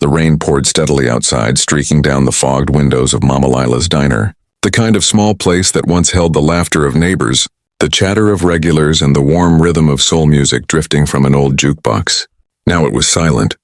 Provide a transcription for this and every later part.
The rain poured steadily outside, streaking down the fogged windows of Mama Lila's diner. The kind of small place that once held the laughter of neighbors, the chatter of regulars, and the warm rhythm of soul music drifting from an old jukebox. Now it was silent.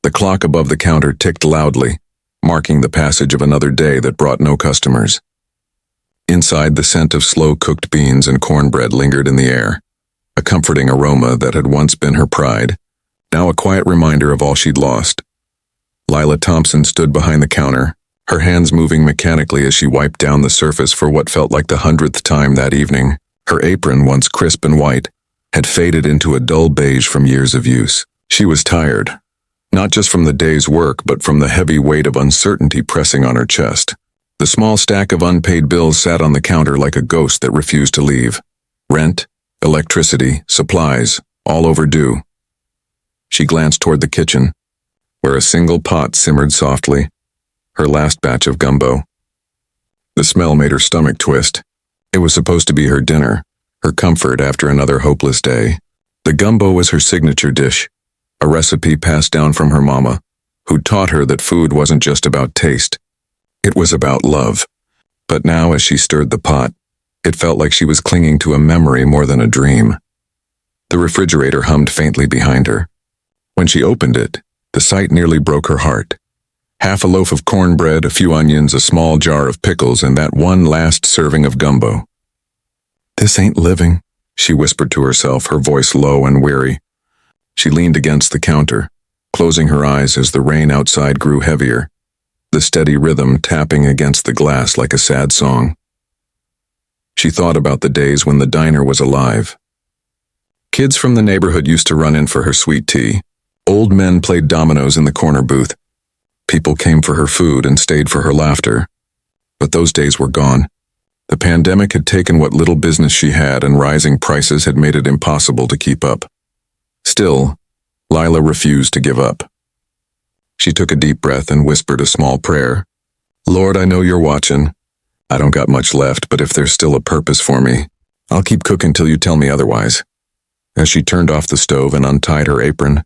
The clock above the counter ticked loudly, marking the passage of another day that brought no customers. Inside, the scent of slow-cooked beans and cornbread lingered in the air, a comforting aroma that had once been her pride, now a quiet reminder of all she'd lost. Lila Thompson stood behind the counter, her hands moving mechanically as she wiped down the surface for what felt like the 100th time that evening. Her apron, once crisp and white, had faded into a dull beige from years of use. She was tired, not just from the day's work, but from the heavy weight of uncertainty pressing on her chest. The small stack of unpaid bills sat on the counter like a ghost that refused to leave. Rent, electricity, supplies, all overdue. She glanced toward the kitchen, where a single pot simmered softly, her last batch of gumbo. The smell made her stomach twist. It was supposed to be her dinner, her comfort after another hopeless day. The gumbo was her signature dish, a recipe passed down from her mama, who taught her that food wasn't just about taste. It was about love. But now, as she stirred the pot, it felt like she was clinging to a memory more than a dream. The refrigerator hummed faintly behind her. When she opened it, the sight nearly broke her heart. Half a loaf of cornbread, a few onions, a small jar of pickles, and that one last serving of gumbo. "This ain't living," she whispered to herself, her voice low and weary. She leaned against the counter, closing her eyes as the rain outside grew heavier, the steady rhythm tapping against the glass like a sad song. She thought about the days when the diner was alive. Kids from the neighborhood used to run in for her sweet tea. Old men played dominoes in the corner booth. People came for her food and stayed for her laughter. But those days were gone. The pandemic had taken what little business she had, and rising prices had made it impossible to keep up. Still, Lila refused to give up. She took a deep breath and whispered a small prayer. "Lord, I know you're watching. I don't got much left, but if there's still a purpose for me, I'll keep cooking till you tell me otherwise." As she turned off the stove and untied her apron,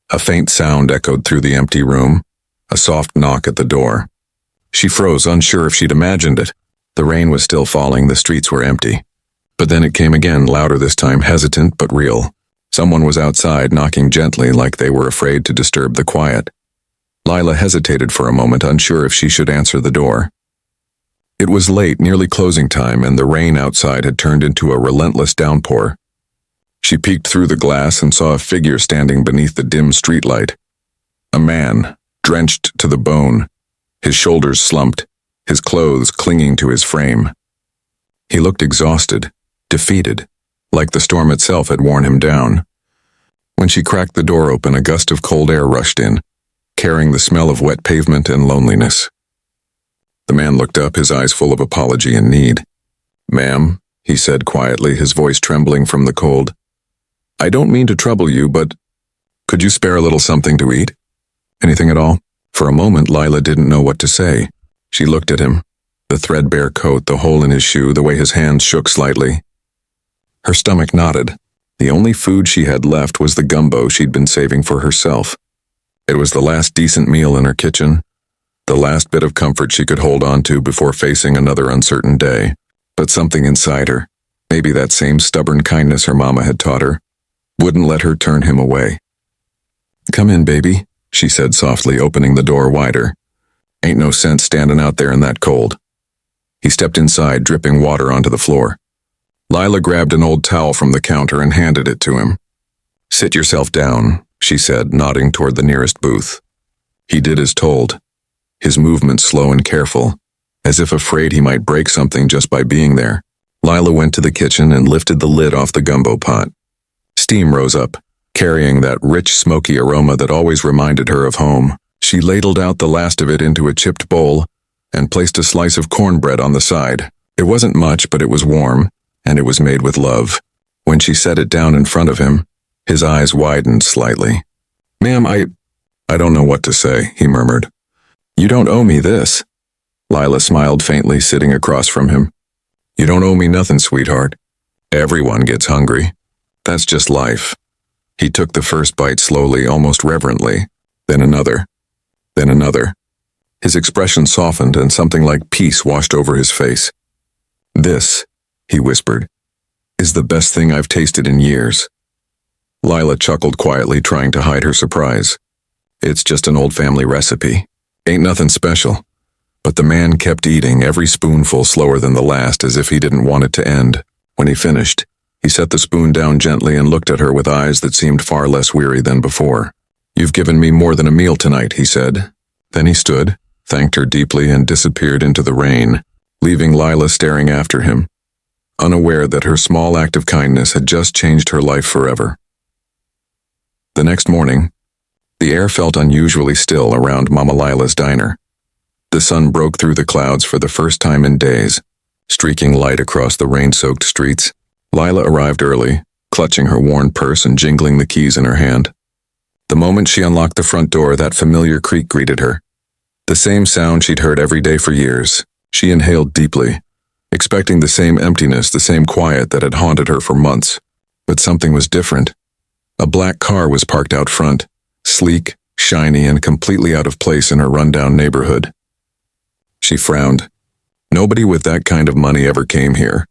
a faint sound echoed through the empty room, a soft knock at the door. She froze, unsure if she'd imagined it. The rain was still falling, the streets were empty. But then it came again, louder this time, hesitant but real. Someone was outside, knocking gently like they were afraid to disturb the quiet. Lila hesitated for a moment, unsure if she should answer the door. It was late, nearly closing time, and the rain outside had turned into a relentless downpour. She peeked through the glass and saw a figure standing beneath the dim streetlight. A man, drenched to the bone, his shoulders slumped, his clothes clinging to his frame. He looked exhausted, defeated, like the storm itself had worn him down. When she cracked the door open, a gust of cold air rushed in, carrying the smell of wet pavement and loneliness. The man looked up, his eyes full of apology and need. "Ma'am," he said quietly, his voice trembling from the cold. "I don't mean to trouble you, but could you spare a little something to eat? Anything at all?" For a moment, Lila didn't know what to say. She looked at him, the threadbare coat, the hole in his shoe, the way his hands shook slightly. Her stomach knotted. The only food she had left was the gumbo she'd been saving for herself. It was the last decent meal in her kitchen, the last bit of comfort she could hold on to before facing another uncertain day. But something inside her, maybe that same stubborn kindness her mama had taught her, wouldn't let her turn him away. "Come in, baby," she said softly, opening the door wider. "Ain't no sense standing out there in that cold." He stepped inside, dripping water onto the floor. Lila grabbed an old towel from the counter and handed it to him. "Sit yourself down," she said, nodding toward the nearest booth. He did as told, his movements slow and careful, as if afraid he might break something just by being there. Lila went to the kitchen and lifted the lid off the gumbo pot. Steam rose up, carrying that rich, smoky aroma that always reminded her of home. She ladled out the last of it into a chipped bowl and placed a slice of cornbread on the side. It wasn't much, but it was warm, and it was made with love. When she set it down in front of him, his eyes widened slightly. "Ma'am, I don't know what to say," he murmured. "You don't owe me this." Lila smiled faintly, sitting across from him. "You don't owe me nothing, sweetheart. Everyone gets hungry. That's just life." He took the first bite slowly, almost reverently, then another. His expression softened and something like peace washed over his face. "This," he whispered, "is the best thing I've tasted in years." Lila chuckled quietly, trying to hide her surprise. "It's just an old family recipe. Ain't nothing special." But the man kept eating, every spoonful slower than the last, as if he didn't want it to end. When he finished, he set the spoon down gently and looked at her with eyes that seemed far less weary than before. "You've given me more than a meal tonight," he said. Then he stood, thanked her deeply, and disappeared into the rain, leaving Lila staring after him, unaware that her small act of kindness had just changed her life forever. The next morning, the air felt unusually still around Mama Lila's diner. The sun broke through the clouds for the first time in days, streaking light across the rain-soaked streets. Lila arrived early, clutching her worn purse and jingling the keys in her hand. The moment she unlocked the front door, that familiar creak greeted her. The same sound she'd heard every day for years. She inhaled deeply, expecting the same emptiness, the same quiet that had haunted her for months. But something was different. A black car was parked out front, sleek, shiny, and completely out of place in her rundown neighborhood. She frowned. Nobody with that kind of money ever came here.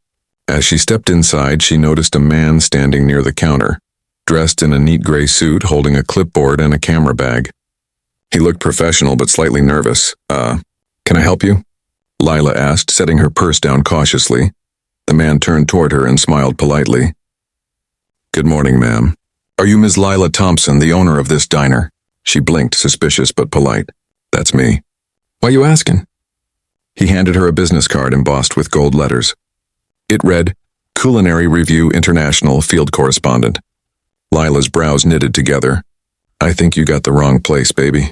As she stepped inside, she noticed a man standing near the counter, dressed in a neat gray suit, holding a clipboard and a camera bag. He looked professional but slightly nervous. Can I help you?" Lila asked, setting her purse down cautiously. The man turned toward her and smiled politely. "Good morning, ma'am. Are you Ms. Lila Thompson, the owner of this diner?" She blinked, suspicious but polite. "That's me." "Why you asking?" He handed her a business card embossed with gold letters. It read, "Culinary Review International Field Correspondent." Lila's brows knitted together. "I think you got the wrong place, baby.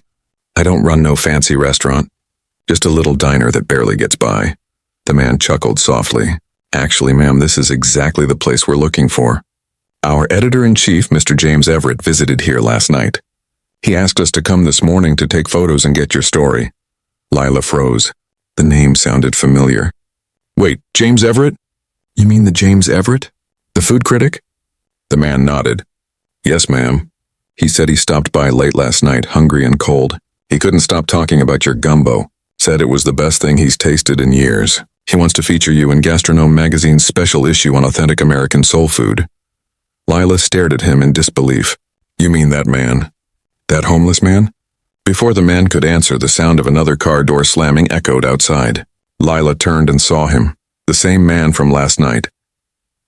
I don't run no fancy restaurant. Just a little diner that barely gets by." The man chuckled softly. "Actually, ma'am, this is exactly the place we're looking for. Our editor-in-chief, Mr. James Everett, visited here last night. He asked us to come this morning to take photos and get your story." Lila froze. The name sounded familiar. "Wait, James Everett? You mean the James Everett? The food critic?" The man nodded. "Yes, ma'am. He said he stopped by late last night, hungry and cold. He couldn't stop talking about your gumbo. Said it was the best thing he's tasted in years. He wants to feature you in Gastronome magazine's special issue on authentic American soul food." Lila stared at him in disbelief. "You mean that man? That homeless man?" Before the man could answer, the sound of another car door slamming echoed outside. Lila turned and saw him, the same man from last night,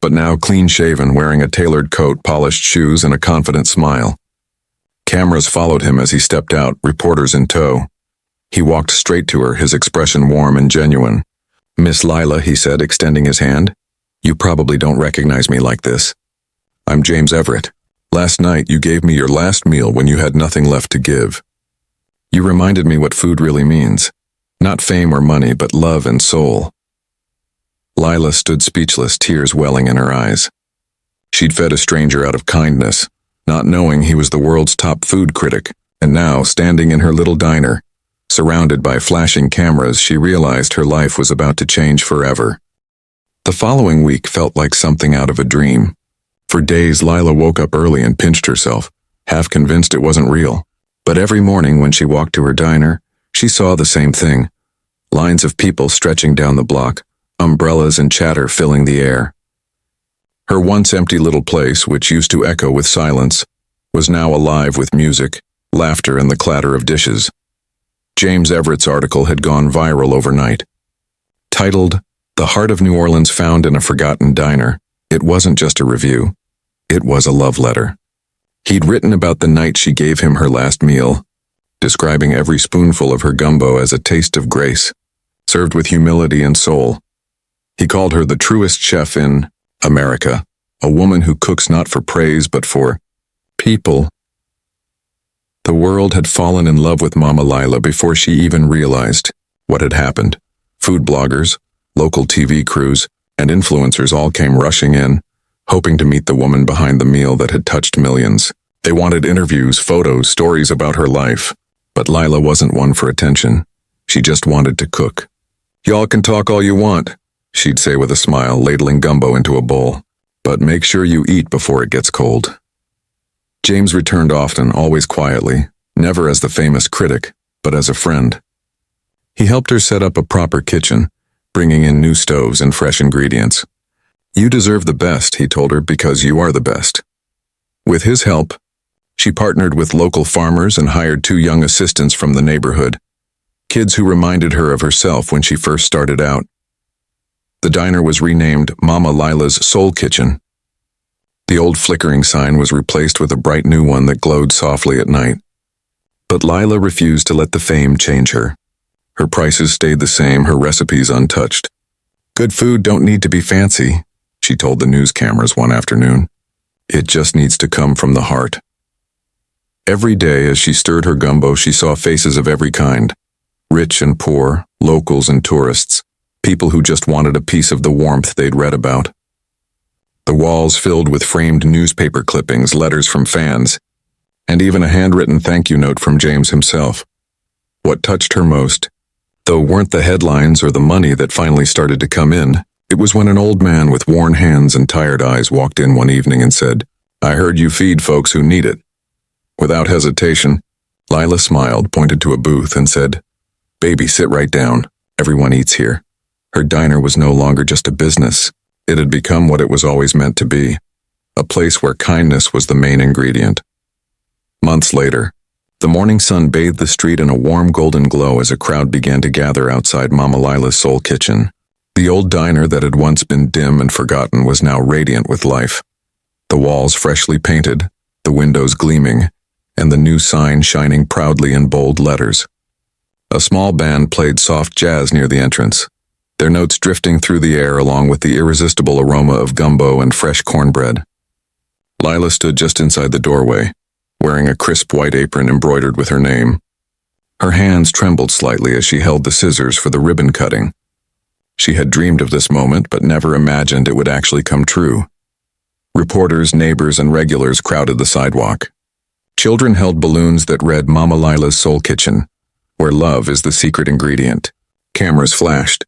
but now clean-shaven, wearing a tailored coat, polished shoes, and a confident smile. Cameras followed him as he stepped out, reporters in tow. He walked straight to her, his expression warm and genuine. "Miss Lila," he said, extending his hand. "You probably don't recognize me like this. I'm James Everett. Last night you gave me your last meal when you had nothing left to give. You reminded me what food really means. Not fame or money, but love and soul." Lila stood speechless, tears welling in her eyes. She'd fed a stranger out of kindness, not knowing he was the world's top food critic, and now, standing in her little diner, surrounded by flashing cameras, she realized her life was about to change forever. The following week felt like something out of a dream. For days, Lila woke up early and pinched herself, half convinced it wasn't real. But every morning when she walked to her diner, she saw the same thing. Lines of people stretching down the block, umbrellas and chatter filling the air. Her once empty little place, which used to echo with silence, was now alive with music, laughter, and the clatter of dishes. James Everett's article had gone viral overnight. Titled, "The Heart of New Orleans Found in a Forgotten Diner," it wasn't just a review. It was a love letter. He'd written about the night she gave him her last meal, describing every spoonful of her gumbo as a taste of grace, served with humility and soul. He called her the truest chef in America, a woman who cooks not for praise but for people. The world had fallen in love with Mama Lila before she even realized what had happened. Food bloggers, local TV crews, and influencers all came rushing in, hoping to meet the woman behind the meal that had touched millions. They wanted interviews, photos, stories about her life. But Lila wasn't one for attention. She just wanted to cook. "Y'all can talk all you want," she'd say with a smile, ladling gumbo into a bowl. "But make sure you eat before it gets cold." James returned often, always quietly, never as the famous critic, but as a friend. He helped her set up a proper kitchen, bringing in new stoves and fresh ingredients. You deserve the best, he told her, because you are the best. With his help, she partnered with local farmers and hired 2 young assistants from the neighborhood, kids who reminded her of herself when she first started out. The diner was renamed Mama Lila's Soul Kitchen. The old flickering sign was replaced with a bright new one that glowed softly at night. But Lila refused to let the fame change her. Her prices stayed the same, her recipes untouched. Good food don't need to be fancy, she told the news cameras one afternoon. It just needs to come from the heart. Every day as she stirred her gumbo, she saw faces of every kind. Rich and poor, locals and tourists, people who just wanted a piece of the warmth they'd read about. The walls filled with framed newspaper clippings, letters from fans, and even a handwritten thank you note from James himself. What touched her most, though, weren't the headlines or the money that finally started to come in. It was when an old man with worn hands and tired eyes walked in one evening and said, "I heard you feed folks who need it." Without hesitation, Lila smiled, pointed to a booth, and said, "Baby, sit right down. Everyone eats here." Her diner was no longer just a business. It had become what it was always meant to be, a place where kindness was the main ingredient. Months later, the morning sun bathed the street in a warm golden glow as a crowd began to gather outside Mama Lila's Soul Kitchen. The old diner that had once been dim and forgotten was now radiant with life. The walls freshly painted, the windows gleaming, and the new sign shining proudly in bold letters. A small band played soft jazz near the entrance, their notes drifting through the air along with the irresistible aroma of gumbo and fresh cornbread. Lila stood just inside the doorway, wearing a crisp white apron embroidered with her name. Her hands trembled slightly as she held the scissors for the ribbon cutting. She had dreamed of this moment, but never imagined it would actually come true. Reporters, neighbors, and regulars crowded the sidewalk. Children held balloons that read Mama Lila's Soul Kitchen, where love is the secret ingredient. Cameras flashed.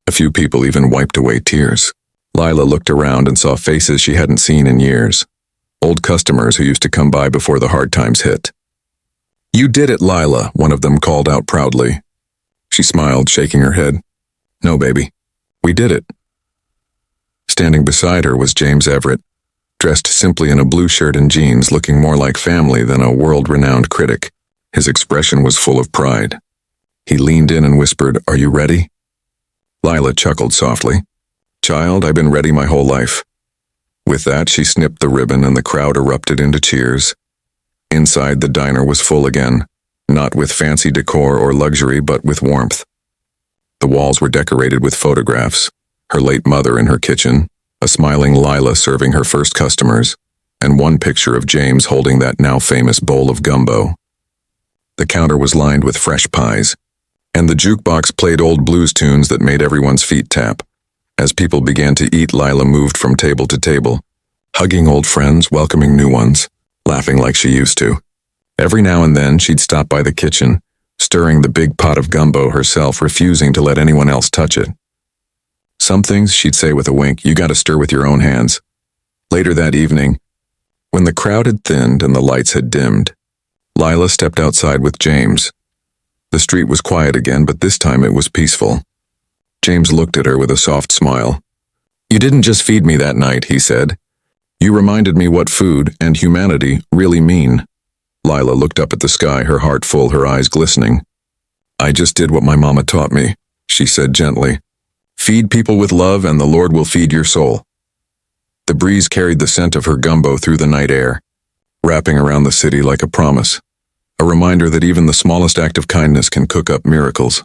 A few people even wiped away tears. Lila looked around and saw faces she hadn't seen in years. Old customers who used to come by before the hard times hit. "You did it, Lila," one of them called out proudly. She smiled, shaking her head. "No, baby. We did it." Standing beside her was James Everett, dressed simply in a blue shirt and jeans, looking more like family than a world-renowned critic. His expression was full of pride. He leaned in and whispered, "Are you ready?" Lila chuckled softly. "Child, I've been ready my whole life." With that, she snipped the ribbon and the crowd erupted into cheers. Inside, the diner was full again, not with fancy decor or luxury, but with warmth. The walls were decorated with photographs, her late mother in her kitchen, a smiling Lila serving her first customers, and one picture of James holding that now famous bowl of gumbo. The counter was lined with fresh pies, and the jukebox played old blues tunes that made everyone's feet tap. As people began to eat, Lila moved from table to table, hugging old friends, welcoming new ones, laughing like she used to. Every now and then, she'd stop by the kitchen, stirring the big pot of gumbo herself, refusing to let anyone else touch it. Some things she'd say with a wink, "You gotta stir with your own hands." Later that evening, when the crowd had thinned and the lights had dimmed, Lila stepped outside with James. The street was quiet again, but this time it was peaceful. James looked at her with a soft smile. "You didn't just feed me that night," he said. "You reminded me what food and humanity really mean." Lila looked up at the sky, her heart full, her eyes glistening. "I just did what my mama taught me," she said gently. "Feed people with love and the Lord will feed your soul." The breeze carried the scent of her gumbo through the night air, wrapping around the city like a promise, a reminder that even the smallest act of kindness can cook up miracles.